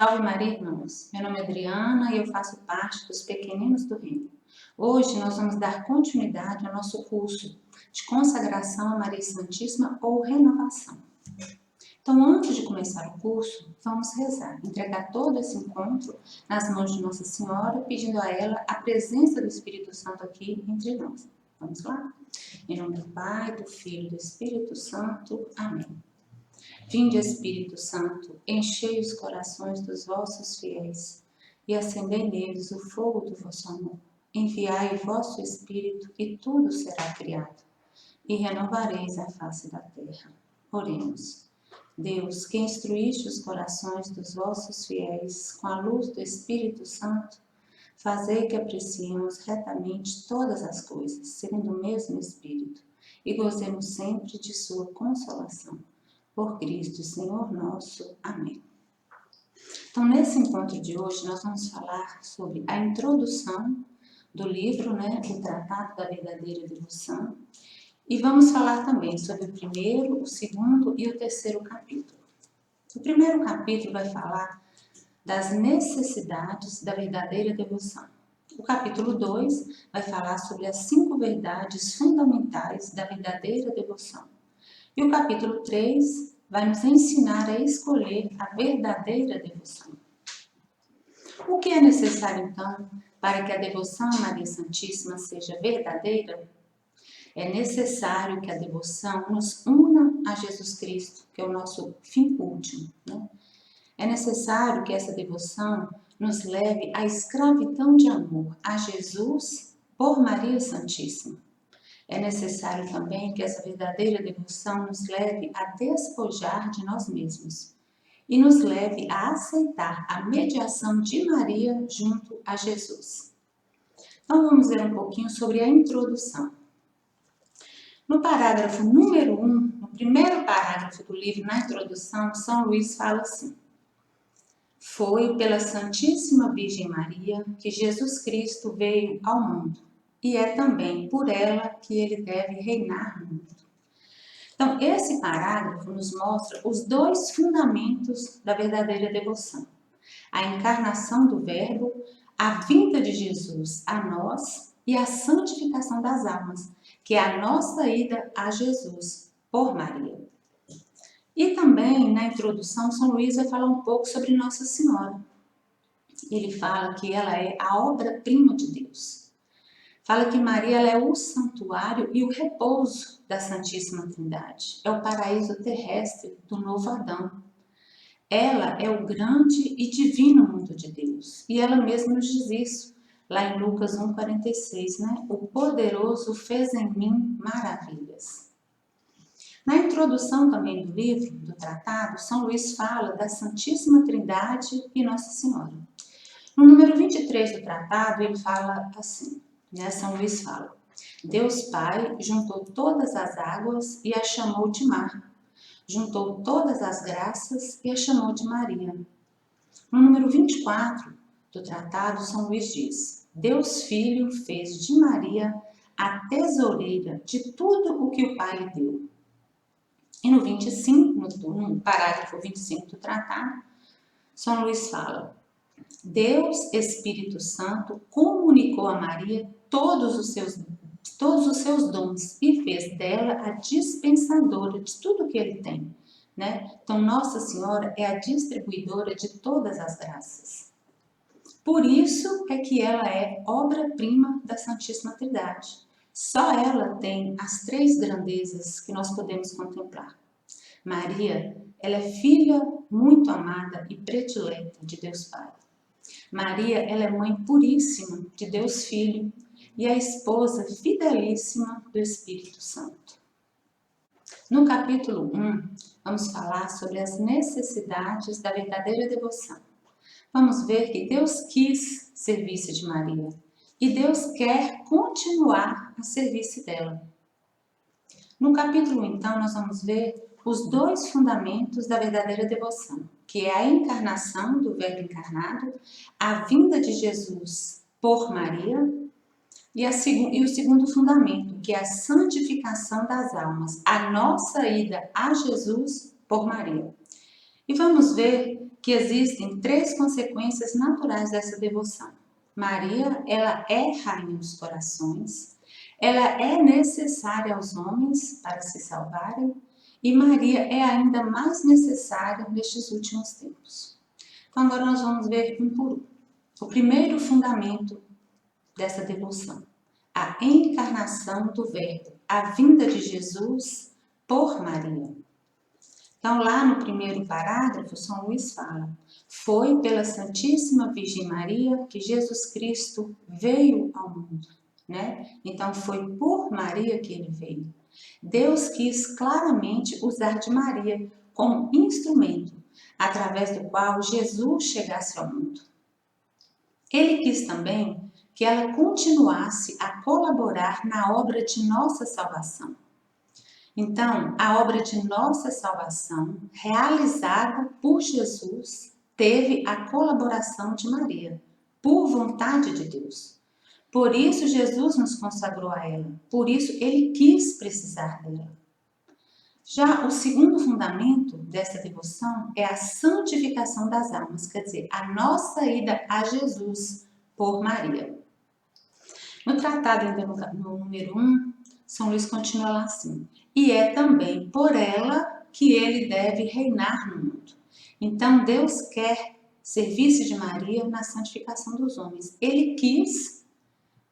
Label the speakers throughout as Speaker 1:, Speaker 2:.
Speaker 1: Salve Maria, irmãos! Meu nome é Adriana e eu faço parte dos Pequeninos do Reino. Hoje nós vamos dar continuidade ao nosso curso de consagração a Maria Santíssima ou renovação. Então, antes de começar o curso, vamos rezar, entregar todo esse encontro nas mãos de Nossa Senhora, pedindo a ela a presença do Espírito Santo aqui entre nós. Vamos lá? Em nome do Pai, do Filho e do Espírito Santo. Amém. Vinde, Espírito Santo, enchei os corações dos vossos fiéis e acendei neles o fogo do vosso amor. Enviai o vosso Espírito e tudo será criado, e renovareis a face da terra. Oremos. Deus, que instruíste os corações dos vossos fiéis com a luz do Espírito Santo, fazei que apreciemos retamente todas as coisas, segundo o mesmo Espírito, e gozemos sempre de sua consolação. Por Cristo, Senhor nosso. Amém. Então, nesse encontro de hoje, nós vamos falar sobre a introdução do livro, o Tratado da Verdadeira Devoção, e vamos falar também sobre o primeiro, o segundo e o terceiro capítulo. O primeiro capítulo vai falar das necessidades da verdadeira devoção. O capítulo 2 vai falar sobre as 5 verdades fundamentais da verdadeira devoção. E o capítulo 3 vai nos ensinar a escolher a verdadeira devoção. O que é necessário, então, para que a devoção a Maria Santíssima seja verdadeira? É necessário que a devoção nos una a Jesus Cristo, que é o nosso fim último. É necessário que essa devoção nos leve à escravidão de amor a Jesus por Maria Santíssima. É necessário também que essa verdadeira devoção nos leve a despojar de nós mesmos e nos leve a aceitar a mediação de Maria junto a Jesus. Então vamos ver um pouquinho sobre a introdução. No parágrafo número 1, no primeiro parágrafo do livro, na introdução, São Luís fala assim: foi pela Santíssima Virgem Maria que Jesus Cristo veio ao mundo. E é também por ela que ele deve reinar no mundo. Então, esse parágrafo nos mostra os 2 fundamentos da verdadeira devoção: a encarnação do Verbo, a vinda de Jesus a nós e a santificação das almas, que é a nossa ida a Jesus por Maria. E também, na introdução, São Luís vai falar um pouco sobre Nossa Senhora. Ele fala que ela é a obra-prima de Deus. Fala que Maria ela é o santuário e o repouso da Santíssima Trindade. É o paraíso terrestre do novo Adão. Ela é o grande e divino mundo de Deus. E ela mesma nos diz isso, lá em Lucas 1,46, O poderoso fez em mim maravilhas. Na introdução também do livro, do tratado, São Luís fala da Santíssima Trindade e Nossa Senhora. No número 23 do tratado, ele fala assim, São Luís fala: Deus Pai juntou todas as águas e a chamou de mar. Juntou todas as graças e a chamou de Maria. No número 24 do tratado, São Luís diz: Deus Filho fez de Maria a tesoureira de tudo o que o Pai lhe deu. E no 25, no parágrafo 25 do tratado, São Luís fala: Deus Espírito Santo comunicou a Maria todos os seus dons e fez dela a dispensadora de tudo que ele tem. Então, Nossa Senhora é a distribuidora de todas as graças. Por isso é que ela é obra-prima da Santíssima Trindade. Só ela tem as 3 grandezas que nós podemos contemplar. Maria, ela é filha muito amada e predileta de Deus Pai. Maria, ela é mãe puríssima de Deus Filho e a esposa fidelíssima do Espírito Santo. No capítulo 1, vamos falar sobre as necessidades da verdadeira devoção. Vamos ver que Deus quis servir-se de Maria e Deus quer continuar a servir-se dela. No capítulo 1, então, nós vamos ver os 2 fundamentos da verdadeira devoção, que é a encarnação do Verbo encarnado, a vinda de Jesus por Maria e o segundo fundamento, que é a santificação das almas, a nossa ida a Jesus por Maria. E vamos ver que existem 3 consequências naturais dessa devoção. Maria, ela é rainha dos corações, ela é necessária aos homens para se salvarem, e Maria é ainda mais necessária nestes últimos tempos. Então agora nós vamos ver um por um. O primeiro fundamento dessa devoção, a encarnação do Verbo, a vinda de Jesus por Maria. Então, lá no primeiro parágrafo, São Luís fala: foi pela Santíssima Virgem Maria que Jesus Cristo veio ao mundo, né? Então, foi por Maria que ele veio. Deus quis claramente usar de Maria como instrumento, através do qual Jesus chegasse ao mundo. Ele quis também que ela continuasse a colaborar na obra de nossa salvação. Então, a obra de nossa salvação, realizada por Jesus, teve a colaboração de Maria, por vontade de Deus. Por isso, Jesus nos consagrou a ela, por isso, ele quis precisar dela. Já o segundo fundamento dessa devoção é a santificação das almas, quer dizer, a nossa ida a Jesus por Maria. No tratado, ainda no número 1, São Luís continua lá assim: e é também por ela que ele deve reinar no mundo. Então, Deus quer serviço de Maria na santificação dos homens. Ele quis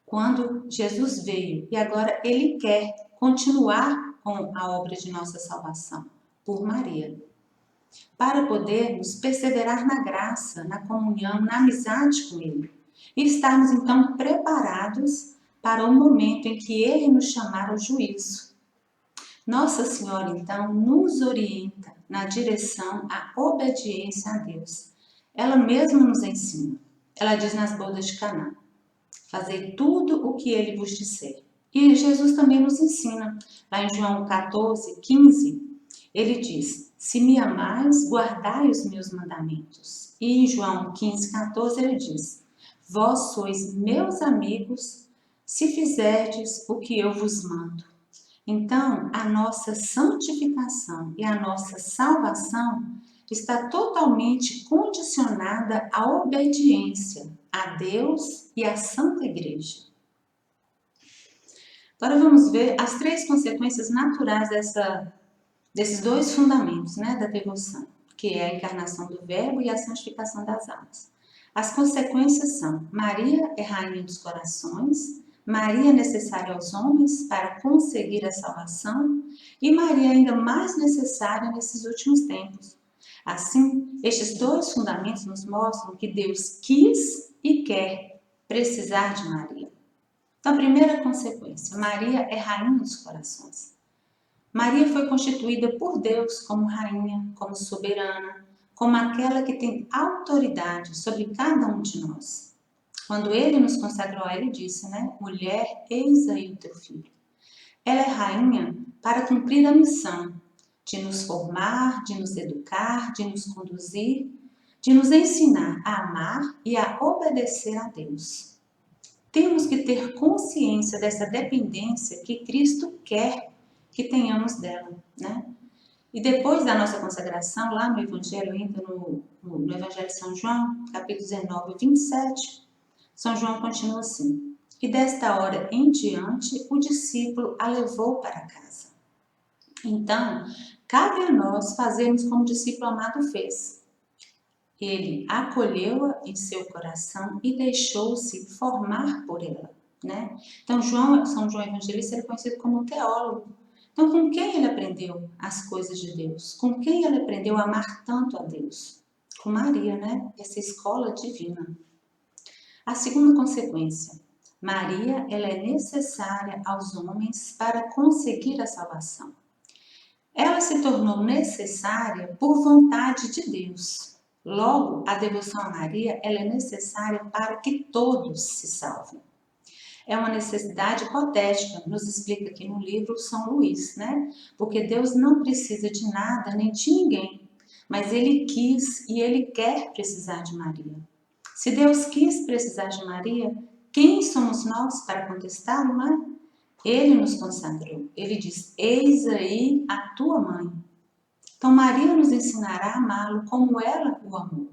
Speaker 1: quando Jesus veio e agora ele quer continuar com a obra de nossa salvação por Maria, para podermos perseverar na graça, na comunhão, na amizade com ele e estarmos então preparados para o momento em que ele nos chamar ao juízo. Nossa Senhora, então, nos orienta na direção à obediência a Deus. Ela mesma nos ensina. Ela diz nas bodas de Caná: fazei tudo o que ele vos disser. E Jesus também nos ensina. Lá em João 14, 15, ele diz: se me amais, guardai os meus mandamentos. E em João 15, 14, ele diz: vós sois meus amigos se fizerdes o que eu vos mando. Então, a nossa santificação e a nossa salvação está totalmente condicionada à obediência a Deus e à Santa Igreja. Agora vamos ver as 3 consequências naturais desses 2 fundamentos, né, da devoção, que é a encarnação do Verbo e a santificação das almas. As consequências são: Maria é rainha dos corações, Maria é necessária aos homens para conseguir a salvação e Maria é ainda mais necessária nesses últimos tempos. Assim, estes 2 fundamentos nos mostram que Deus quis e quer precisar de Maria. Então, a primeira consequência: Maria é rainha dos corações. Maria foi constituída por Deus como rainha, como soberana, como aquela que tem autoridade sobre cada um de nós. Quando ele nos consagrou, ele disse, né? Mulher, eis aí o teu filho. Ela é rainha para cumprir a missão de nos formar, de nos educar, de nos conduzir, de nos ensinar a amar e a obedecer a Deus. Temos que ter consciência dessa dependência que Cristo quer que tenhamos dela, né? E depois da nossa consagração, lá no Evangelho, ainda no Evangelho de São João, capítulo 19, 27, São João continua assim: e desta hora em diante, o discípulo a levou para casa. Então, cabe a nós fazermos como o discípulo amado fez. Ele acolheu-a em seu coração e deixou-se formar por ela, né? Então, São João Evangelista é conhecido como teólogo. Então, com quem ele aprendeu as coisas de Deus? Com quem ele aprendeu a amar tanto a Deus? Com Maria, né? Essa escola divina. A segunda consequência: Maria, ela é necessária aos homens para conseguir a salvação. Ela se tornou necessária por vontade de Deus. Logo, a devoção a Maria, ela é necessária para que todos se salvem. É uma necessidade hipotética, nos explica aqui no livro São Luís, né? Porque Deus não precisa de nada nem de ninguém, mas ele quis e ele quer precisar de Maria. Se Deus quis precisar de Maria, quem somos nós para contestá-lo, não é? Ele nos consagrou. Ele diz: eis aí a tua mãe. Então, Maria nos ensinará a amá-lo como ela o amou.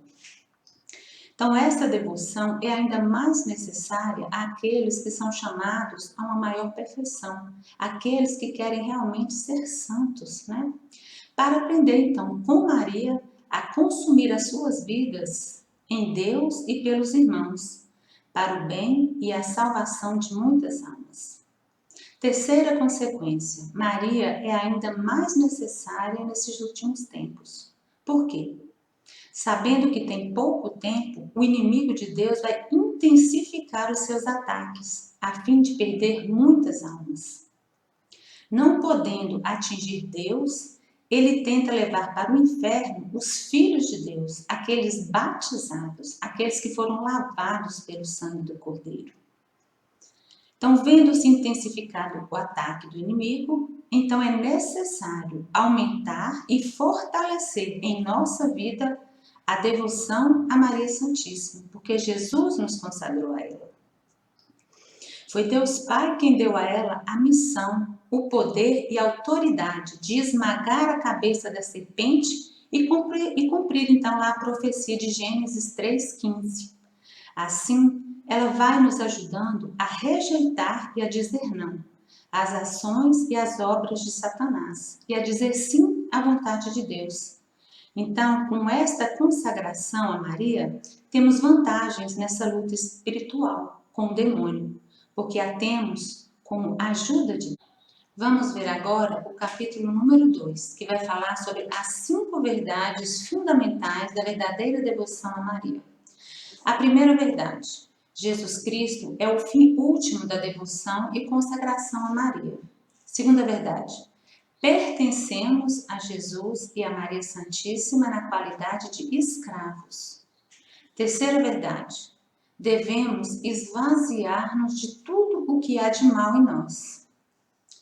Speaker 1: Então, esta devoção é ainda mais necessária àqueles que são chamados a uma maior perfeição, aqueles que querem realmente ser santos, né? Para aprender, então, com Maria, a consumir as suas vidas em Deus e pelos irmãos, para o bem e a salvação de muitas almas. Terceira consequência, Maria é ainda mais necessária nesses últimos tempos. Por quê? Sabendo que tem pouco tempo, o inimigo de Deus vai intensificar os seus ataques, a fim de perder muitas almas. Não podendo atingir Deus, ele tenta levar para o inferno os filhos de Deus, aqueles batizados, aqueles que foram lavados pelo sangue do Cordeiro. Então, vendo-se intensificado o ataque do inimigo, então é necessário aumentar e fortalecer em nossa vida a devoção a Maria Santíssima, porque Jesus nos consagrou a ela. Foi Deus Pai quem deu a ela a missão, o poder e a autoridade de esmagar a cabeça da serpente e cumprir então lá a profecia de Gênesis 3,15. Assim, ela vai nos ajudando a rejeitar e a dizer não às ações e às obras de Satanás e a dizer sim à vontade de Deus. Então, com esta consagração a Maria, temos vantagens nessa luta espiritual com o demônio, porque a temos com a ajuda de Deus. Vamos ver agora o capítulo número 2, que vai falar sobre as 5 verdades fundamentais da verdadeira devoção a Maria. A primeira verdade: Jesus Cristo é o fim último da devoção e consagração a Maria. Segunda verdade: pertencemos a Jesus e a Maria Santíssima na qualidade de escravos. Terceira verdade: devemos esvaziar-nos de tudo o que há de mal em nós.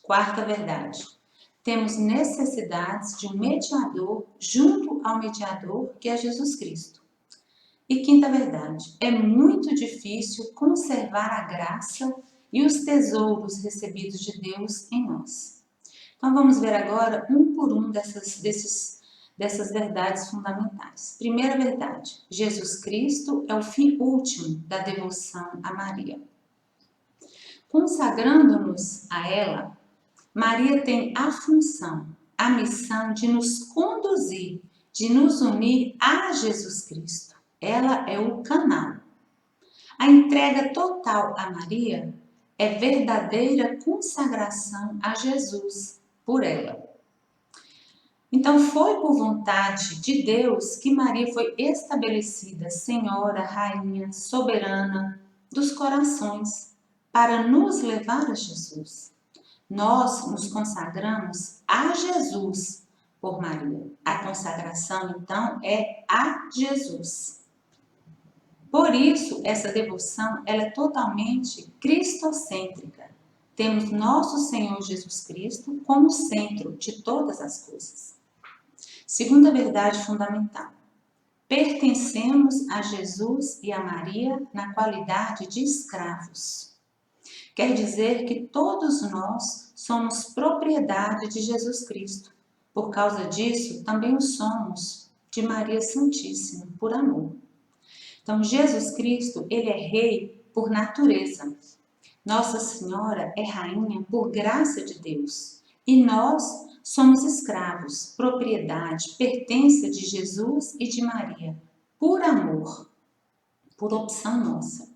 Speaker 1: Quarta verdade: temos necessidades de um mediador junto ao mediador que é Jesus Cristo. E quinta verdade: é muito difícil conservar a graça e os tesouros recebidos de Deus em nós. Então vamos ver agora um por um dessas verdades fundamentais. Primeira verdade: Jesus Cristo é o fim último da devoção a Maria. Consagrando-nos a ela, Maria tem a função, a missão de nos conduzir, de nos unir a Jesus Cristo. Ela é o canal. A entrega total a Maria é verdadeira consagração a Jesus por ela. Então foi por vontade de Deus que Maria foi estabelecida Senhora, Rainha, Soberana dos corações, para nos levar a Jesus. Nós nos consagramos a Jesus por Maria. A consagração, então, é a Jesus. Por isso, essa devoção ela é totalmente cristocêntrica. Temos nosso Senhor Jesus Cristo como centro de todas as coisas. Segunda verdade fundamental: pertencemos a Jesus e a Maria na qualidade de escravos. Quer dizer que todos nós somos propriedade de Jesus Cristo. Por causa disso, também o somos de Maria Santíssima, por amor. Então, Jesus Cristo, ele é rei por natureza. Nossa Senhora é rainha por graça de Deus. E nós somos escravos, propriedade, pertença de Jesus e de Maria, por amor, por opção nossa.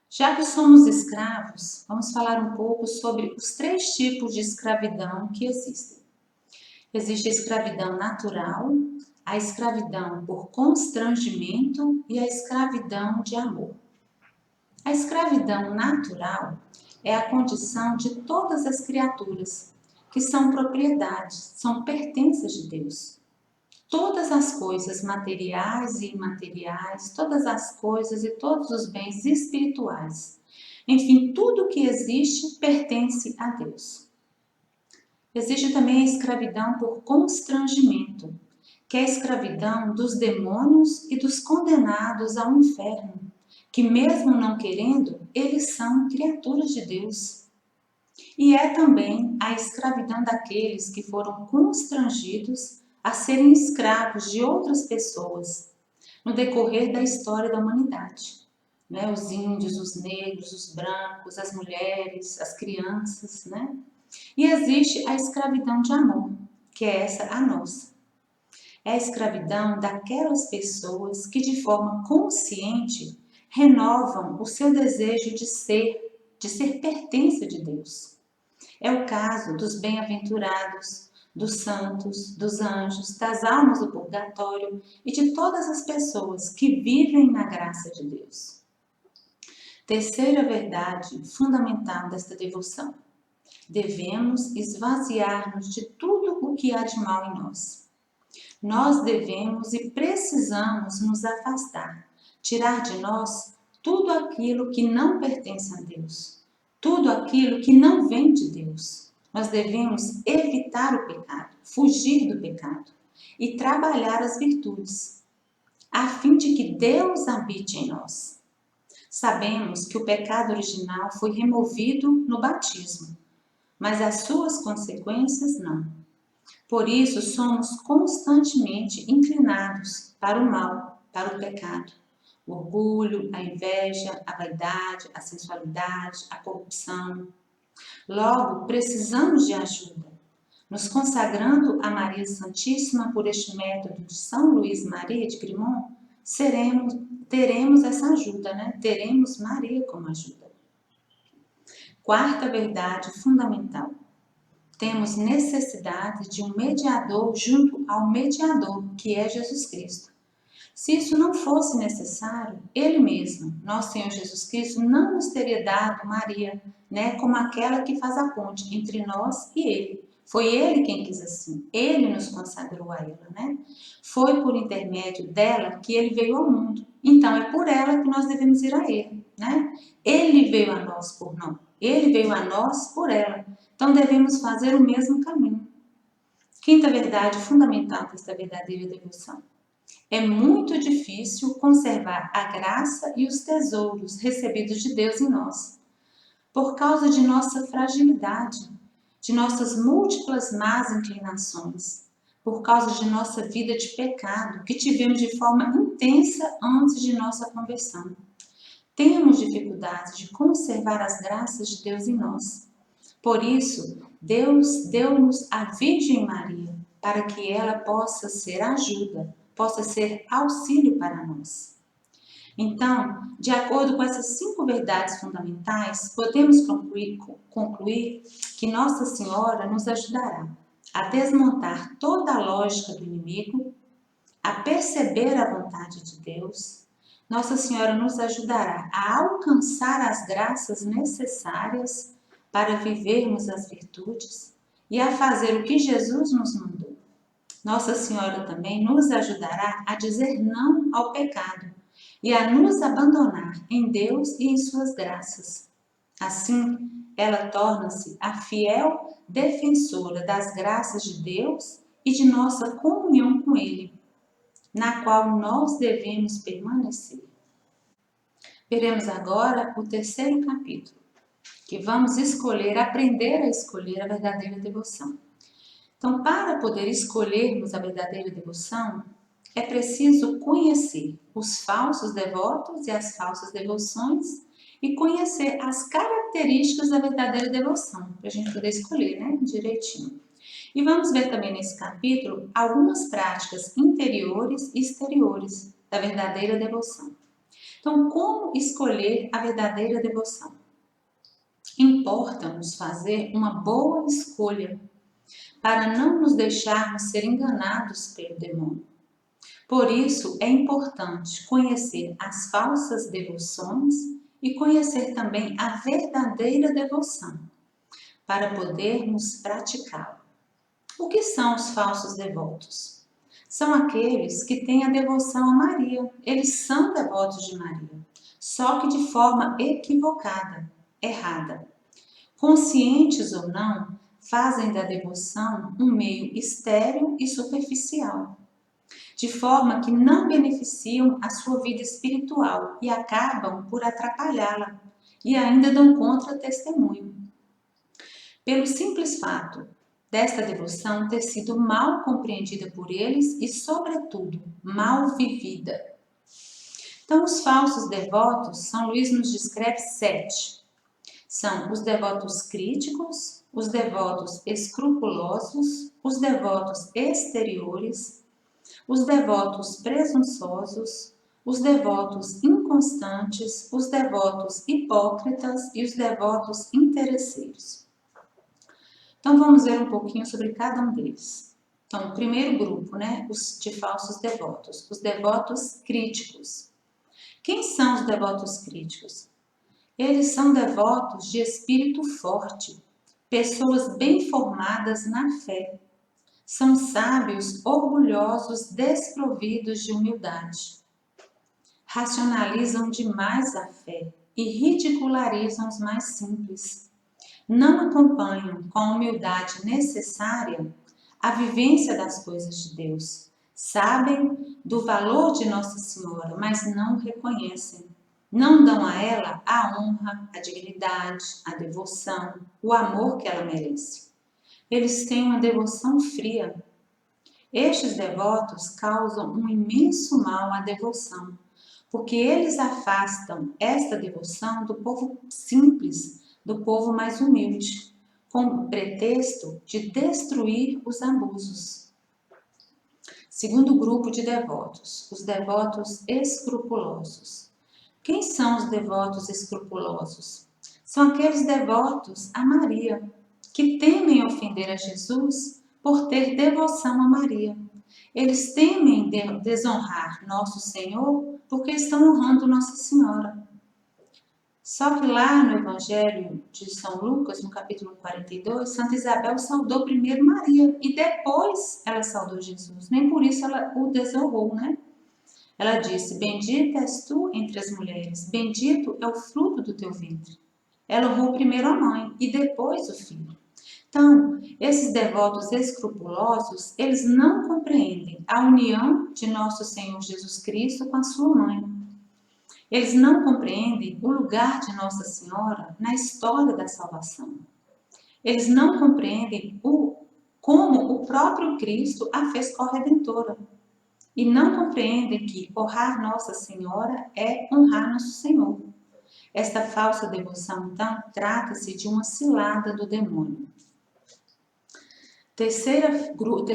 Speaker 1: Já que somos escravos, vamos falar um pouco sobre os 3 tipos de escravidão que existem. Existe a escravidão natural, a escravidão por constrangimento e a escravidão de amor. A escravidão natural é a condição de todas as criaturas, que são propriedades, são pertenças de Deus. Todas as coisas materiais e imateriais, todas as coisas e todos os bens espirituais, enfim, tudo que existe pertence a Deus. Existe também a escravidão por constrangimento, que é a escravidão dos demônios e dos condenados ao inferno, que mesmo não querendo, eles são criaturas de Deus. E é também a escravidão daqueles que foram constrangidos a serem escravos de outras pessoas no decorrer da história da humanidade. Né? Os índios, os negros, os brancos, as mulheres, as crianças, né? E existe a escravidão de amor, que é essa a nossa. É a escravidão daquelas pessoas que de forma consciente renovam o seu desejo de ser pertença de Deus. É o caso dos bem-aventurados, dos santos, dos anjos, das almas do purgatório e de todas as pessoas que vivem na graça de Deus. Terceira verdade fundamental desta devoção: devemos esvaziar-nos de tudo o que há de mal em nós. Nós devemos e precisamos nos afastar, tirar de nós tudo aquilo que não pertence a Deus, tudo aquilo que não vem de Deus. Nós devemos evitar o pecado, fugir do pecado e trabalhar as virtudes, a fim de que Deus habite em nós. Sabemos que o pecado original foi removido no batismo, mas as suas consequências não. Por isso, somos constantemente inclinados para o mal, para o pecado. O orgulho, a inveja, a vaidade, a sensualidade, a corrupção. Logo, precisamos de ajuda. Nos consagrando a Maria Santíssima por este método de São Luís Maria de Grimont, teremos essa ajuda, né? Teremos Maria como ajuda. Quarta verdade fundamental: temos necessidade de um mediador junto ao mediador, que é Jesus Cristo. Se isso não fosse necessário, Ele mesmo, nosso Senhor Jesus Cristo, não nos teria dado Maria, né, como aquela que faz a ponte entre nós e Ele. Foi Ele quem quis assim, Ele nos consagrou a ela, né? Foi por intermédio dela que Ele veio ao mundo. Então é por ela que nós devemos ir a Ele, né? Ele veio a nós por não, Ele veio a nós por ela. Então devemos fazer o mesmo caminho. Quinta verdade fundamental desta verdadeira devoção: é muito difícil conservar a graça e os tesouros recebidos de Deus em nós, por causa de nossa fragilidade, de nossas múltiplas más inclinações, por causa de nossa vida de pecado que tivemos de forma intensa antes de nossa conversão. Temos dificuldade de conservar as graças de Deus em nós. Por isso, Deus deu-nos a Virgem Maria, para que ela possa ser ajuda, possa ser auxílio para nós. Então, de acordo com essas 5 verdades fundamentais, podemos concluir que Nossa Senhora nos ajudará a desmontar toda a lógica do inimigo, a perceber a vontade de Deus. Nossa Senhora nos ajudará a alcançar as graças necessárias para vivermos as virtudes e a fazer o que Jesus nos mandou. Nossa Senhora também nos ajudará a dizer não ao pecado e a nos abandonar em Deus e em suas graças. Assim, ela torna-se a fiel defensora das graças de Deus e de nossa comunhão com Ele, na qual nós devemos permanecer. Veremos agora o 3º capítulo, que vamos aprender a escolher a verdadeira devoção. Então, para poder escolhermos a verdadeira devoção, é preciso conhecer os falsos devotos e as falsas devoções e conhecer as características da verdadeira devoção, para a gente poder escolher, né, direitinho. E vamos ver também nesse capítulo algumas práticas interiores e exteriores da verdadeira devoção. Então, como escolher a verdadeira devoção? Importa-nos fazer uma boa escolha para não nos deixarmos ser enganados pelo demônio. Por isso, é importante conhecer as falsas devoções e conhecer também a verdadeira devoção, para podermos praticá-la. O que são os falsos devotos? São aqueles que têm a devoção a Maria. Eles são devotos de Maria, só que de forma equivocada, errada. Conscientes ou não, fazem da devoção um meio estéril e superficial, de forma que não beneficiam a sua vida espiritual e acabam por atrapalhá-la e ainda dão contra-testemunho. Pelo simples fato desta devoção ter sido mal compreendida por eles e, sobretudo, mal vivida. Então, os falsos devotos, São Luís nos descreve 7. São os devotos críticos, os devotos escrupulosos, os devotos exteriores, os devotos presunçosos, os devotos inconstantes, os devotos hipócritas e os devotos interesseiros. Então, vamos ver um pouquinho sobre cada um deles. Então, o primeiro grupo, os de falsos devotos, os devotos críticos. Quem são os devotos críticos? Eles são devotos de espírito forte, pessoas bem formadas na fé. São sábios, orgulhosos, desprovidos de humildade. Racionalizam demais a fé e ridicularizam os mais simples. Não acompanham com a humildade necessária a vivência das coisas de Deus. Sabem do valor de Nossa Senhora, mas não reconhecem. Não dão a ela a honra, a dignidade, a devoção, o amor que ela merece. Eles têm uma devoção fria. Estes devotos causam um imenso mal à devoção, porque eles afastam esta devoção do povo simples, do povo mais humilde, com o pretexto de destruir os abusos. Segundo grupo de devotos, os devotos escrupulosos. Quem são os devotos escrupulosos? São aqueles devotos a Maria, que temem ofender a Jesus por ter devoção a Maria. Eles temem desonrar Nosso Senhor porque estão honrando Nossa Senhora. Só que lá no Evangelho de São Lucas, no capítulo 42, Santa Isabel saudou primeiro Maria e depois ela saudou Jesus. Nem por isso ela o desonrou, Ela disse: bendita és tu entre as mulheres, bendito é o fruto do teu ventre. Ela honrou primeiro a mãe e depois o filho. Então, esses devotos escrupulosos, eles não compreendem a união de nosso Senhor Jesus Cristo com a sua mãe. Eles não compreendem o lugar de Nossa Senhora na história da salvação. Eles não compreendem como o próprio Cristo a fez corredentora. E não compreendem que honrar Nossa Senhora é honrar Nosso Senhor. Esta falsa devoção, então, trata-se de uma cilada do demônio. Terceiro grupo,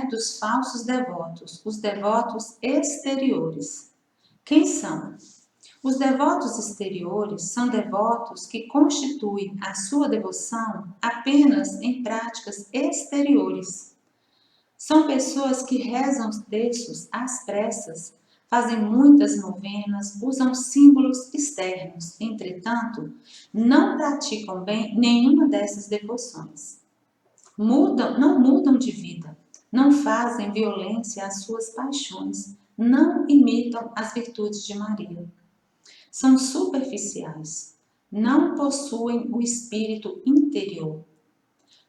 Speaker 1: dos falsos devotos, os devotos exteriores. Quem são? Os devotos exteriores são devotos que constituem a sua devoção apenas em práticas exteriores. São pessoas que rezam os textos às pressas, fazem muitas novenas, usam símbolos externos, entretanto, não praticam bem nenhuma dessas devoções. Não mudam de vida, não fazem violência às suas paixões, não imitam as virtudes de Maria. São superficiais, não possuem o espírito interior.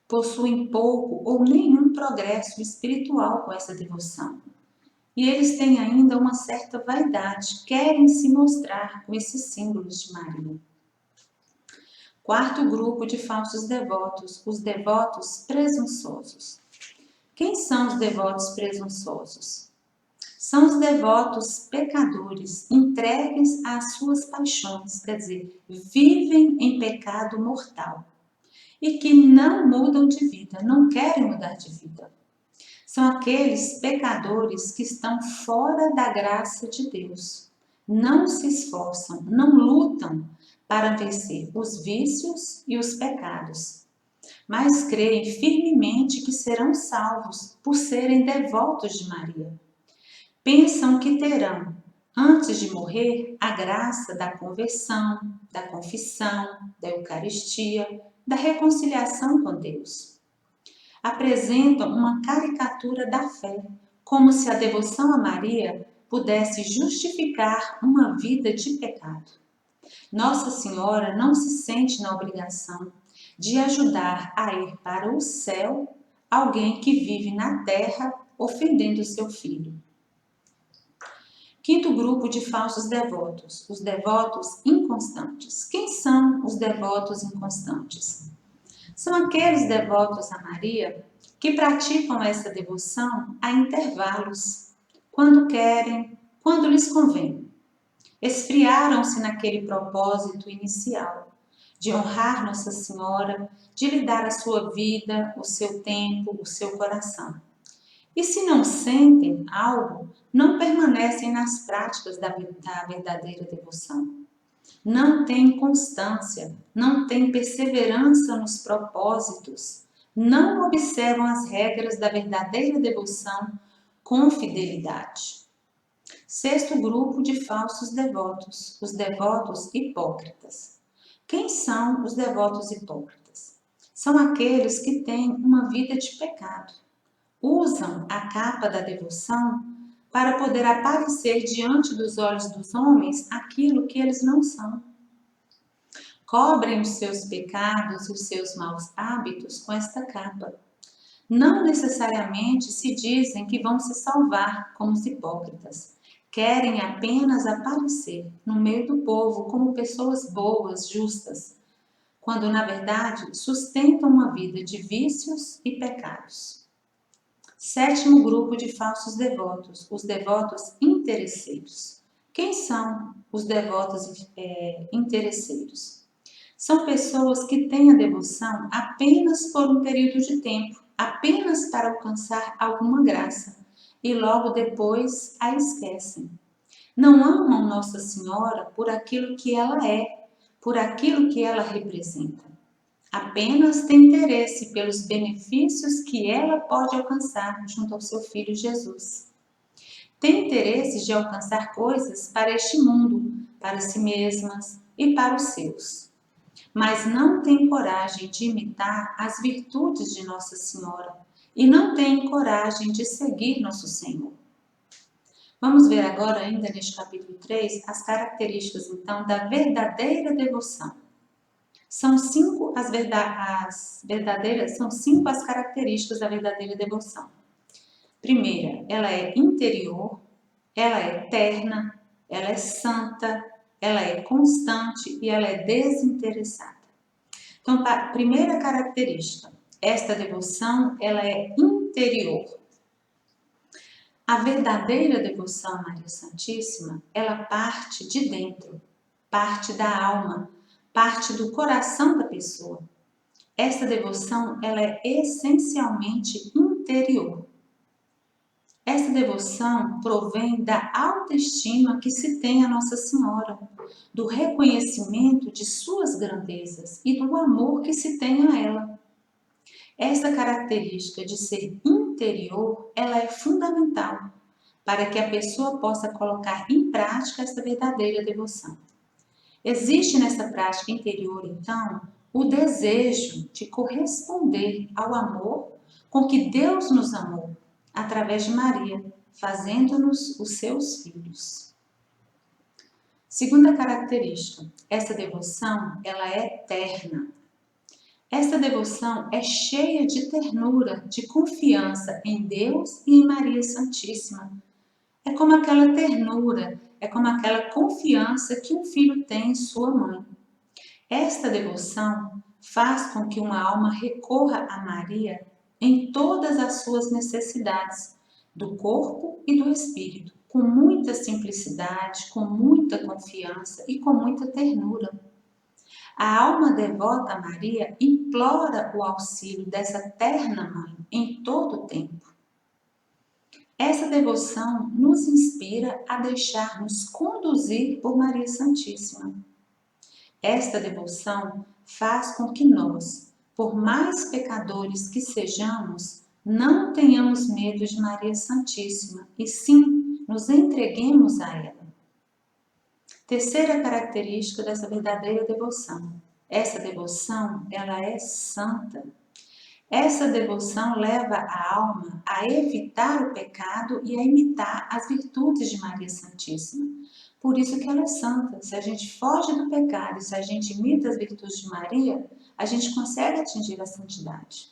Speaker 1: Possuem pouco ou nenhum progresso espiritual com essa devoção. E eles têm ainda uma certa vaidade, querem se mostrar com esses símbolos de Maria. Quarto grupo de falsos devotos, os devotos presunçosos. Quem são os devotos presunçosos? São os devotos pecadores, entregues às suas paixões, quer dizer, vivem em pecado mortal. E que não mudam de vida, não querem mudar de vida. São aqueles pecadores que estão fora da graça de Deus. Não se esforçam, não lutam para vencer os vícios e os pecados, mas creem firmemente que serão salvos por serem devotos de Maria. Pensam que terão, antes de morrer, a graça da conversão, da confissão, da Eucaristia, da reconciliação com Deus. Apresentam uma caricatura da fé, como se a devoção a Maria pudesse justificar uma vida de pecado. Nossa Senhora não se sente na obrigação de ajudar a ir para o céu alguém que vive na terra ofendendo seu filho. Quinto grupo de falsos devotos, os devotos inconstantes. Quem são os devotos inconstantes? São aqueles devotos a Maria que praticam essa devoção a intervalos, quando querem, quando lhes convém. Esfriaram-se naquele propósito inicial de honrar Nossa Senhora, de lhe dar a sua vida, o seu tempo, o seu coração. E se não sentem algo, não permanecem nas práticas da verdadeira devoção. Não têm constância, não têm perseverança nos propósitos, não observam as regras da verdadeira devoção com fidelidade. Sexto grupo de falsos devotos, os devotos hipócritas. Quem são os devotos hipócritas? São aqueles que têm uma vida de pecado. Usam a capa da devoção para poder aparecer diante dos olhos dos homens aquilo que eles não são. Cobrem os seus pecados e os seus maus hábitos com esta capa. Não necessariamente se dizem que vão se salvar como os hipócritas. Querem apenas aparecer no meio do povo como pessoas boas, justas, quando na verdade sustentam uma vida de vícios e pecados. Sétimo grupo de falsos devotos, os devotos interesseiros. Quem são os devotos interesseiros? São pessoas que têm a devoção apenas por um período de tempo, apenas para alcançar alguma graça, e logo depois a esquecem. Não amam Nossa Senhora por aquilo que ela é, por aquilo que ela representa. Apenas tem interesse pelos benefícios que ela pode alcançar junto ao seu Filho Jesus. Tem interesse de alcançar coisas para este mundo, para si mesmas e para os seus. Mas não tem coragem de imitar as virtudes de Nossa Senhora e não tem coragem de seguir Nosso Senhor. Vamos ver agora, ainda neste capítulo 3, as características, então, da verdadeira devoção. São cinco as características da verdadeira devoção. Primeira, ela é interior, ela é eterna, ela é santa, ela é constante e ela é desinteressada. Então, primeira característica, esta devoção, ela é interior. A verdadeira devoção a Maria Santíssima, ela parte de dentro, parte da alma, parte do coração da pessoa. Essa devoção, ela é essencialmente interior. Essa devoção provém da autoestima que se tem a Nossa Senhora, do reconhecimento de suas grandezas e do amor que se tem a ela. Essa característica de ser interior, ela é fundamental para que a pessoa possa colocar em prática essa verdadeira devoção. Existe nessa prática interior, então, o desejo de corresponder ao amor com que Deus nos amou, através de Maria, fazendo-nos os seus filhos. Segunda característica, essa devoção, ela é eterna. Essa devoção é cheia de ternura, de confiança em Deus e em Maria Santíssima. É como aquela ternura, é como aquela confiança que um filho tem em sua mãe. Esta devoção faz com que uma alma recorra a Maria em todas as suas necessidades, do corpo e do espírito, com muita simplicidade, com muita confiança e com muita ternura. A alma devota a Maria implora o auxílio dessa terna mãe em todo o tempo. Essa devoção nos inspira a deixar-nos conduzir por Maria Santíssima. Esta devoção faz com que nós, por mais pecadores que sejamos, não tenhamos medo de Maria Santíssima e sim nos entreguemos a ela. Terceira característica dessa verdadeira devoção. Essa devoção, ela é santa. Essa devoção leva a alma a evitar o pecado e a imitar as virtudes de Maria Santíssima. Por isso que ela é santa. Se a gente foge do pecado e se a gente imita as virtudes de Maria, a gente consegue atingir a santidade.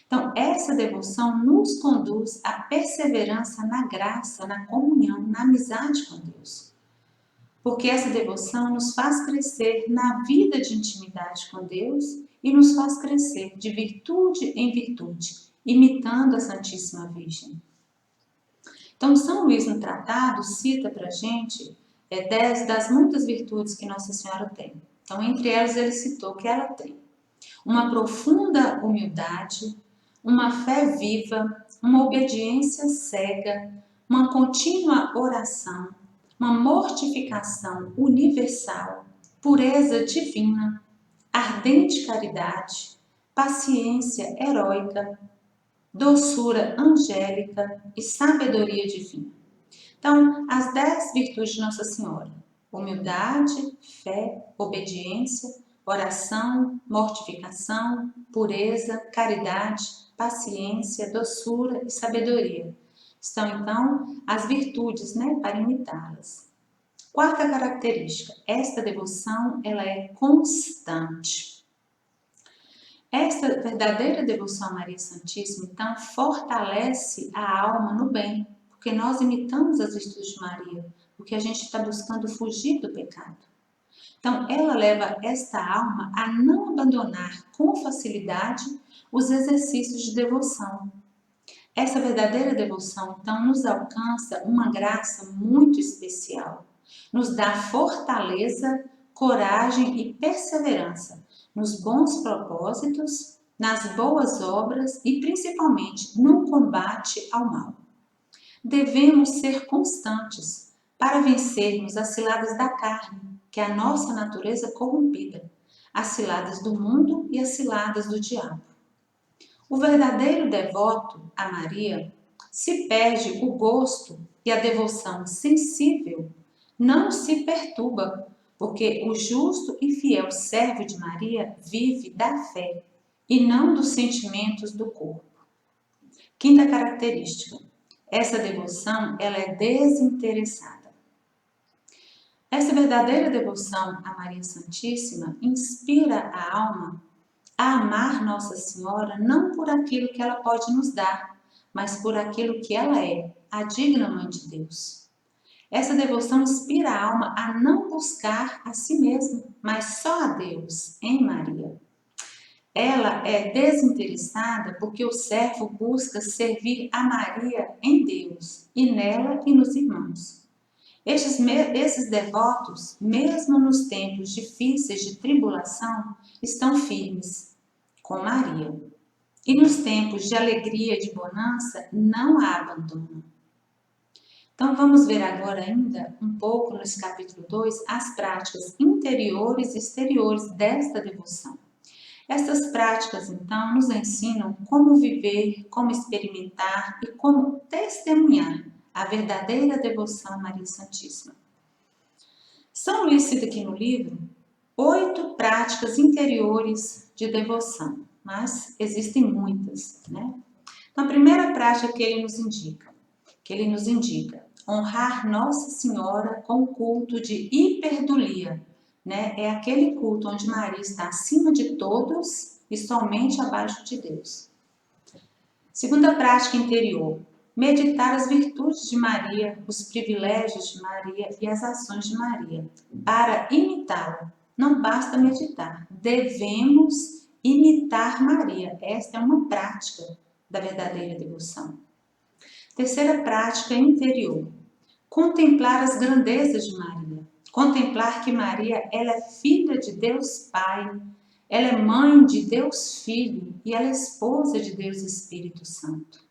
Speaker 1: Então, essa devoção nos conduz à perseverança na graça, na comunhão, na amizade com Deus. porque essa devoção nos faz crescer na vida de intimidade com Deus e nos faz crescer de virtude em virtude, imitando a Santíssima Virgem. Então, São Luís no tratado cita para a gente 10 das muitas virtudes que Nossa Senhora tem. Então, entre elas, ele citou que ela tem uma profunda humildade, uma fé viva, uma obediência cega, uma contínua oração, uma mortificação universal, pureza divina, ardente caridade, paciência heróica, doçura angélica e sabedoria divina. Então, as 10 virtudes de Nossa Senhora: humildade, fé, obediência, oração, mortificação, pureza, caridade, paciência, doçura e sabedoria. Estão, então, as virtudes, para imitá-las. Quarta característica: esta devoção ela é constante. Esta verdadeira devoção a Maria Santíssima, então, fortalece a alma no bem, porque nós imitamos as virtudes de Maria, porque a gente está buscando fugir do pecado. Então, ela leva esta alma a não abandonar com facilidade os exercícios de devoção. Essa verdadeira devoção, então, nos alcança uma graça muito especial. Nos dá fortaleza, coragem e perseverança nos bons propósitos, nas boas obras e principalmente no combate ao mal. Devemos ser constantes para vencermos as ciladas da carne, que é a nossa natureza corrompida, as ciladas do mundo e as ciladas do diabo. O verdadeiro devoto a Maria, se perde o gosto e a devoção sensível, não se perturba, porque o justo e fiel servo de Maria vive da fé e não dos sentimentos do corpo. Quinta característica: essa devoção ela é desinteressada. Essa verdadeira devoção a Maria Santíssima inspira a alma a amar Nossa Senhora não por aquilo que ela pode nos dar, mas por aquilo que ela é, a digna Mãe de Deus. Essa devoção inspira a alma a não buscar a si mesma, mas só a Deus, em Maria. Ela é desinteressada porque o servo busca servir a Maria em Deus, e nela e nos irmãos. Esses devotos, mesmo nos tempos difíceis de tribulação, estão firmes com Maria. E nos tempos de alegria e de bonança, não a abandonam. Então, vamos ver agora ainda um pouco nesse capítulo 2 as práticas interiores e exteriores desta devoção. Estas práticas, então, nos ensinam como viver, como experimentar e como testemunhar a verdadeira devoção a Maria Santíssima. São Luís cita aqui no livro 8 práticas interiores de devoção, mas existem muitas, Então, a primeira prática que ele nos indica, honrar Nossa Senhora com o culto de hiperdulia, É aquele culto onde Maria está acima de todos e somente abaixo de Deus. Segunda prática interior, meditar as virtudes de Maria, os privilégios de Maria e as ações de Maria. Para imitá-la, não basta meditar, devemos imitar Maria. Esta é uma prática da verdadeira devoção. Terceira prática interior, contemplar as grandezas de Maria. Contemplar que Maria ela é filha de Deus Pai, ela é mãe de Deus Filho e ela é esposa de Deus Espírito Santo.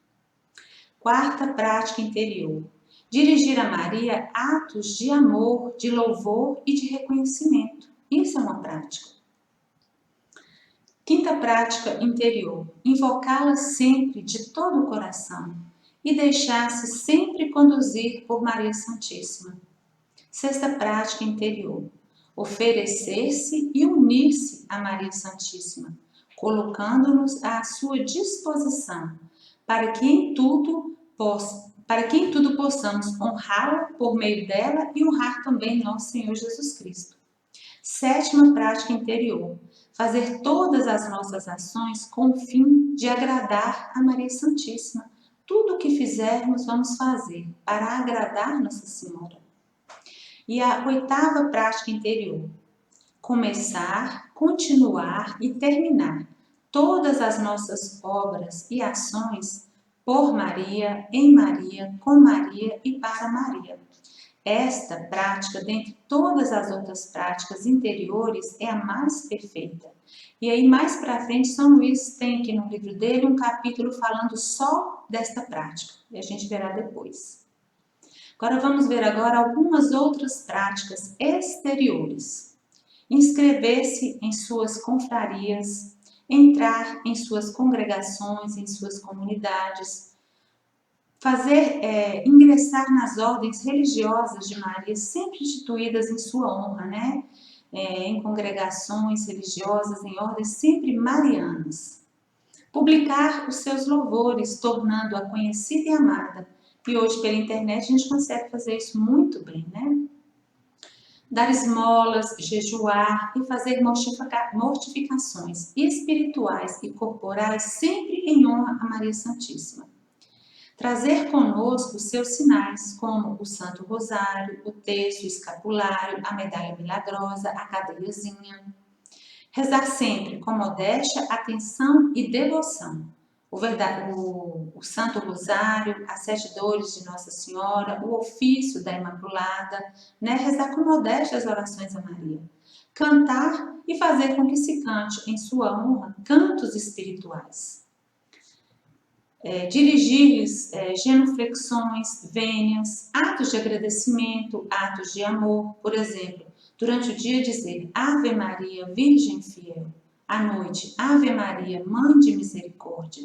Speaker 1: Quarta prática interior, dirigir a Maria atos de amor, de louvor e de reconhecimento. Isso é uma prática. Quinta prática interior, invocá-la sempre de todo o coração e deixar-se sempre conduzir por Maria Santíssima. Sexta prática interior, oferecer-se e unir-se a Maria Santíssima, colocando-nos à sua disposição, para que em tudo possamos honrá-la por meio dela e honrar também nosso Senhor Jesus Cristo. Sétima prática interior, fazer todas as nossas ações com o fim de agradar a Maria Santíssima. Tudo o que fizermos, vamos fazer para agradar Nossa Senhora. E a oitava prática interior: começar, continuar e terminar todas as nossas obras e ações por Maria, em Maria, com Maria e para Maria. Esta prática, dentre todas as outras práticas interiores, é a mais perfeita. E aí, mais para frente, São Luís tem aqui no livro dele um capítulo falando só desta prática. E a gente verá depois. Agora, vamos ver agora algumas outras práticas exteriores. Inscrever-se em suas confrarias, entrar em suas congregações, em suas comunidades, ingressar nas ordens religiosas de Maria, sempre instituídas em sua honra, né? Em congregações religiosas, em ordens sempre marianas. Publicar os seus louvores, tornando-a conhecida e amada. E hoje, pela internet, a gente consegue fazer isso muito bem, né? Dar esmolas, jejuar e fazer mortificações espirituais e corporais, sempre em honra a Maria Santíssima. Trazer conosco seus sinais, como o Santo Rosário, o terço escapulário, a medalha milagrosa, a cadeiazinha. Rezar sempre com modéstia, atenção e devoção. O Santo Rosário, as 7 dores de Nossa Senhora, o ofício da Imaculada, né? Rezar com modéstia as orações a Maria. Cantar e fazer com que se cante em sua honra cantos espirituais. Dirigir-lhes genuflexões, vênias, atos de agradecimento, atos de amor, por exemplo, durante o dia dizer Ave Maria, Virgem fiel, à noite Ave Maria, Mãe de misericórdia.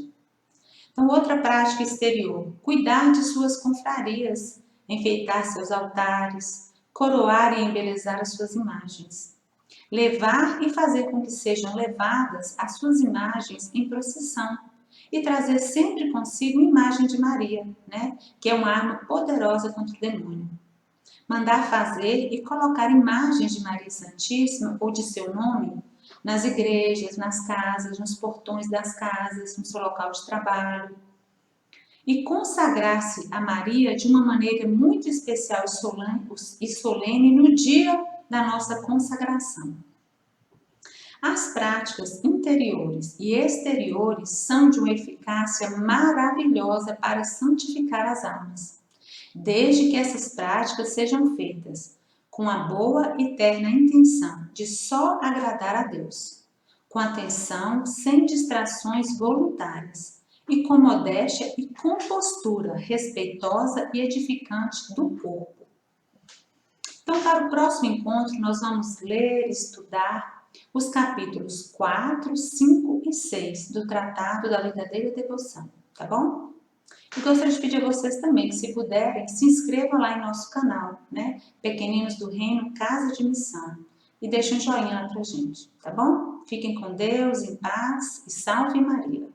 Speaker 1: Então, outra prática exterior, cuidar de suas confrarias, enfeitar seus altares, coroar e embelezar as suas imagens. Levar e fazer com que sejam levadas as suas imagens em procissão, e trazer sempre consigo a imagem de Maria, né? Que é uma arma poderosa contra o demônio. Mandar fazer e colocar imagens de Maria Santíssima ou de seu nome nas igrejas, nas casas, nos portões das casas, no seu local de trabalho. E consagrar-se a Maria de uma maneira muito especial e solene no dia da nossa consagração. As práticas interiores e exteriores são de uma eficácia maravilhosa para santificar as almas, desde que essas práticas sejam feitas com a boa e terna intenção de só agradar a Deus, com atenção, sem distrações voluntárias e com modéstia e compostura respeitosa e edificante do corpo. Então, para o próximo encontro, nós vamos ler, estudar os capítulos 4, 5 e 6 do Tratado da Verdadeira Devoção, tá bom? E gostaria de pedir a vocês também que, se puderem, se inscrevam lá em nosso canal, né? Pequeninos do Reino, Casa de Missão. E deixem um joinha lá pra gente, tá bom? Fiquem com Deus, em paz e salve Maria!